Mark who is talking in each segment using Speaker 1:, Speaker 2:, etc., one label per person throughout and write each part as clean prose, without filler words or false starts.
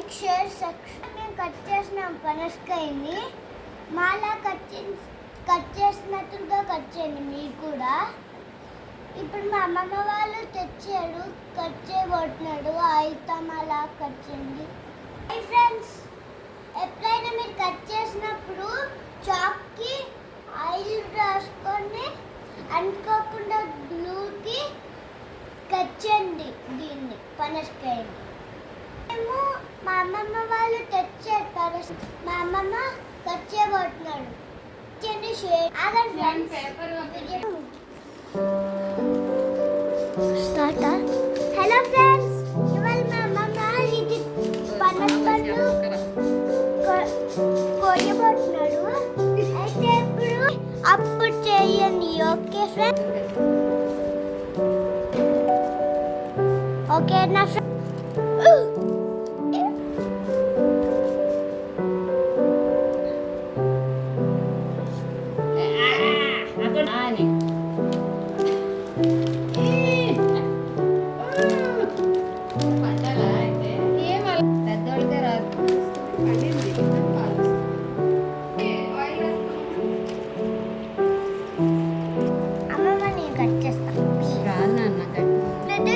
Speaker 1: Like share subscribe. మేము cut చేసినాం పనసకాయని, మాలా కట్ చేసినట్టుగా కట్ చేయండి మీరు కూడా. ఇప్పుడు మా అమ్మమ్మ వాళ్ళు తెచ్చాడు, కట్ చేయబోతున్నాడు. ఆయిల్తో అలా కట్ చేయండి. హై ఫ్రెండ్స్, ఎప్పుడైనా మీరు కట్ చేసినప్పుడు చాక్కి ఆయిల్ రాసుకొని అనుకోకుండా గ్లూకి కట్ చేయండి దీన్ని, పనసకాయని. మేము మా అమ్మమ్మ వాళ్ళు తెచ్చారు, మా అమ్మమ్మ కట్ చేయబోతున్నాడు. Share start. హలో ఫ్రెండ్స్, ఇవాళ మా అమ్మమ్మ ఇది పనసపండు కోయబోతున్నాడు. అయితే ఇప్పుడు అప్పుడు చేయండి. ఓకే ఫ్రెండ్స్, ఓకే నా ఫ్రెండ్స్.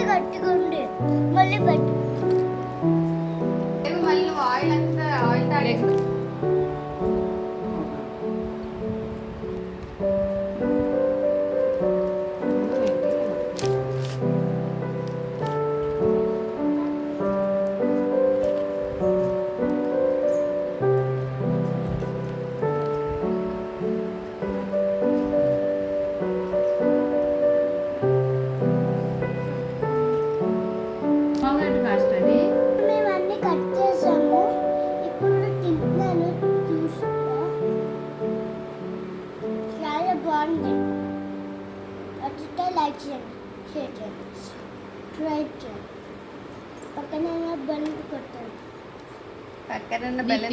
Speaker 1: గట్టిగా ఉండి మళ్ళీ పెట్టు.
Speaker 2: మళ్ళీ ఆయిల్ అంతా ఆయిల్ తాగేసి
Speaker 1: మేమన్నీ కట్ చేసాము. ఇప్పుడు తింటున్నాను, చూస్తా. చాలా బాగుంది. నచ్చితే లైక్ చేయండి, షేర్ చేయండి, సబ్స్క్రైబ్ చేయండి. పక్కన బెల్ కొట్టండి.
Speaker 2: పక్కన బెల్